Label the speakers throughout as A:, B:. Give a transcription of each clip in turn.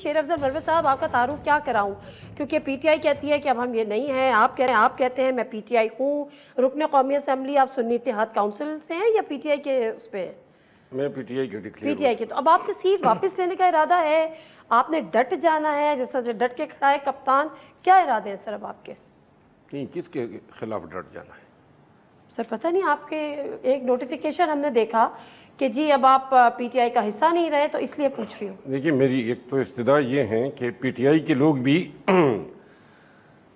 A: شیر افضل مروت صاحب آپ کا تعارف کیا کراؤں، کیونکہ پی ٹی آئی کہتی ہے کہ اب ہم یہ نہیں ہیں، آپ کہتے ہیں میں پی ٹی آئی ہوں، رکن قومی اسمبلی آپ سنی اتحاد کونسل سے ہیں یا پی ٹی آئی کے اس پہ ہیں؟
B: میں پی ٹی آئی کے ڈکلیئر
A: پی ٹی آئی کے، تو اب آپ سے سیٹ واپس لینے کا ارادہ ہے؟ آپ نے ڈٹ جانا ہے جس طرح سے ڈٹ کے کھڑا ہے کپتان، کیا ارادے ہیں سر اب آپ کے؟
B: نہیں، کس کے خلاف ڈٹ جانا ہے؟
A: سر پتہ نہیں، آپ کے ایک نوٹیفیکیشن ہم نے دیکھا کہ جی اب آپ پی ٹی آئی کا حصہ نہیں رہے، تو اس لیے پوچھ رہی ہوں۔
B: دیکھیے، میری ایک تو استدعا یہ ہے کہ پی ٹی آئی کے لوگ بھی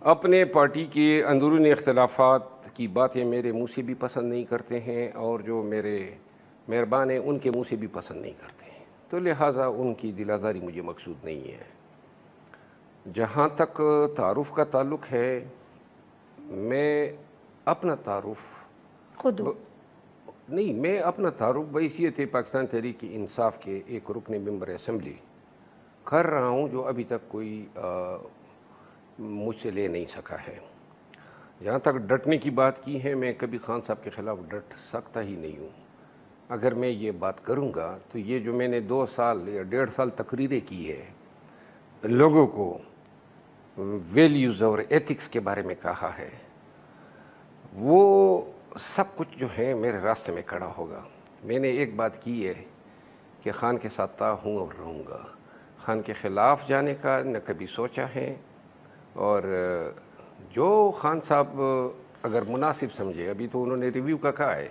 B: اپنے پارٹی کے اندرونی اختلافات کی باتیں میرے منہ سے بھی پسند نہیں کرتے ہیں، اور جو میرے مہربان ہیں ان کے منہ سے بھی پسند نہیں کرتے ہیں، تو لہٰذا ان کی دل آزاری مجھے مقصود نہیں ہے۔ جہاں تک تعارف کا تعلق ہے، میں اپنا تعارف
A: خود
B: نہیں، میں اپنا تعارف بحیثیت پاکستان تحریک انصاف کے ایک رکن ممبر اسمبلی کر رہا ہوں، جو ابھی تک کوئی مجھ سے لے نہیں سکا ہے۔ جہاں تک ڈٹنے کی بات کی ہے، میں کبھی خان صاحب کے خلاف ڈٹ سکتا ہی نہیں ہوں۔ اگر میں یہ بات کروں گا تو یہ جو میں نے 2 سال یا 1.5 سال تقریریں کی ہے، لوگوں کو ویلیوز اور ایتھکس کے بارے میں کہا ہے، وہ سب کچھ جو ہے میرے راستے میں کھڑا ہوگا۔ میں نے ایک بات کی ہے کہ خان کے ساتھ تا ہوں اور رہوں گا، خان کے خلاف جانے کا نہ کبھی سوچا ہے، اور جو خان صاحب اگر مناسب سمجھے، ابھی تو انہوں نے ریویو کا کہا ہے۔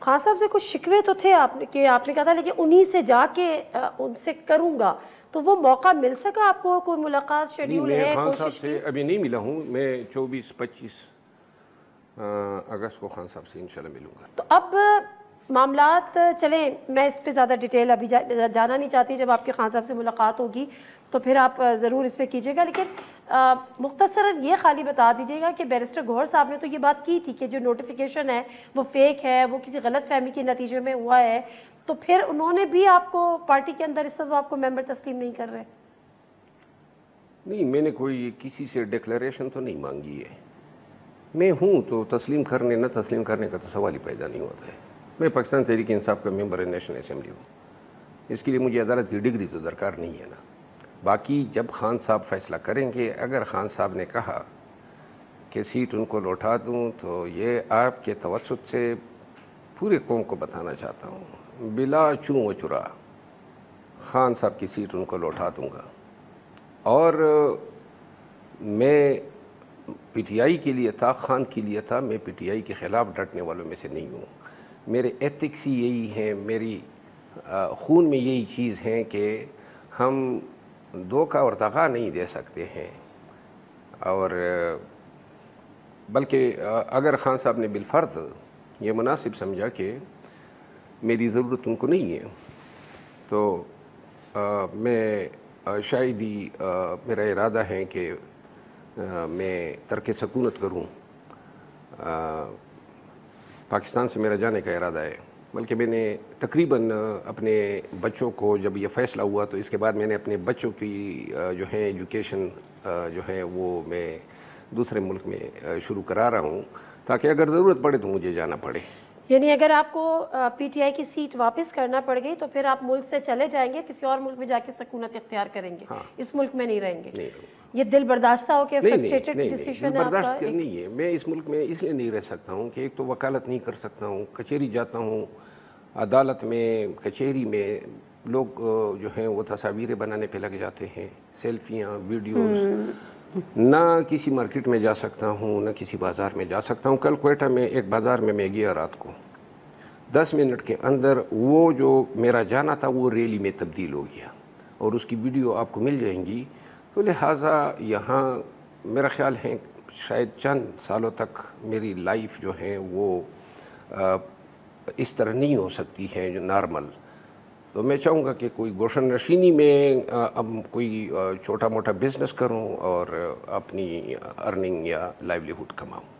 A: خان صاحب سے کچھ شکوے تو تھے آپ نے کہا تھا، لیکن انہی سے جا کے ان سے کروں گا، تو وہ موقع مل سکا آپ کو؟ کوئی ملاقات شیڈیول ہے؟
B: میں خان صاحب سے ابھی نہیں ملا ہوں، میں 24-25 اگست کو خان صاحب سے انشاءاللہ ملوں گا۔
A: تو اب معاملات چلیں، میں اس پہ زیادہ ڈیٹیل ابھی جانا نہیں چاہتی، جب آپ کے خان صاحب سے ملاقات ہوگی تو پھر آپ ضرور اس پہ کیجیے گا، لیکن مختصراً یہ خالی بتا دیجیے گا کہ بیرسٹر گوہر صاحب نے تو یہ بات کی تھی کہ جو نوٹیفیکیشن ہے وہ فیک ہے، وہ کسی غلط فہمی کے نتیجے میں ہوا ہے، تو پھر انہوں نے بھی آپ کو پارٹی کے اندر اس وقت آپ کو ممبر تسلیم نہیں کر رہے؟
B: نہیں، میں نے کوئی کسی سے ڈکلیریشن تو نہیں مانگی ہے۔ میں ہوں تو تسلیم کرنے نہ تسلیم کرنے کا تو سوال ہی پیدا نہیں ہوتا ہے۔ میں پاکستان تحریک انصاف کا ممبر نیشنل اسمبلی ہوں، اس کے لیے مجھے عدالت کی ڈگری تو درکار نہیں ہے نا۔ باقی جب خان صاحب فیصلہ کریں گے، اگر خان صاحب نے کہا کہ سیٹ ان کو لوٹا دوں، تو یہ آپ کے توسط سے پورے قوم کو بتانا چاہتا ہوں، بلا چوں و چرا خان صاحب کی سیٹ ان کو لوٹا دوں گا۔ اور میں پی ٹی آئی کے لیے تھا، خان کے لیے تھا، میں پی ٹی آئی کے خلاف ڈٹنے والوں میں سے نہیں ہوں۔ میرے ایتھکس ہی یہی ہیں، میری خون میں یہی چیز ہے کہ ہم دھوکہ اور دغا نہیں دے سکتے ہیں، اور بلکہ اگر خان صاحب نے بالفرض یہ مناسب سمجھا کہ میری ضرورت ان کو نہیں ہے، تو میں شاید ہی میرا ارادہ ہے کہ میں ترک سکونت کروں، پاکستان سے میرا جانے کا ارادہ ہے۔ بلکہ میں نے تقریباً اپنے بچوں کو، جب یہ فیصلہ ہوا تو اس کے بعد میں نے اپنے بچوں کی جو ہے ایجوکیشن جو ہے وہ میں دوسرے ملک میں شروع کرا رہا ہوں، تاکہ اگر ضرورت پڑے تو مجھے جانا پڑے۔
A: یعنی اگر آپ کو پی ٹی آئی کی سیٹ واپس کرنا پڑ گئی تو پھر آپ ملک سے چلے جائیں گے، کسی اور ملک میں جا کے سکونت اختیار کریں گے؟ اس ملک میں نہیں رہیں گے؟ یہ دل برداشتہ ہو کے فرسٹریٹڈ ڈیسیژن ہے آپ کا؟
B: برداشت نہیں ہے، میں اس ملک میں اس لیے نہیں رہ سکتا ہوں کہ ایک تو وکالت نہیں کر سکتا ہوں، کچہری جاتا ہوں، عدالت میں کچہری میں لوگ جو ہیں وہ تصاویریں بنانے پہ لگ جاتے ہیں، سیلفیاں، ویڈیوز، نہ کسی مارکیٹ میں جا سکتا ہوں، نہ کسی بازار میں جا سکتا ہوں۔ کل کوئٹہ میں ایک بازار میں گیا رات کو، 10 منٹ کے اندر وہ جو میرا جانا تھا وہ ریلی میں تبدیل ہو گیا، اور اس کی ویڈیو آپ کو مل جائیں گی۔ تو لہٰذا یہاں میرا خیال ہے شاید چند سالوں تک میری لائف جو ہے وہ اس طرح نہیں ہو سکتی ہے جو نارمل۔ تو میں چاہوں گا کہ کوئی گوشن نشینی میں اب کوئی چھوٹا موٹا بزنس کروں اور اپنی ارننگ یا لائیولی ہوڈ کماؤں۔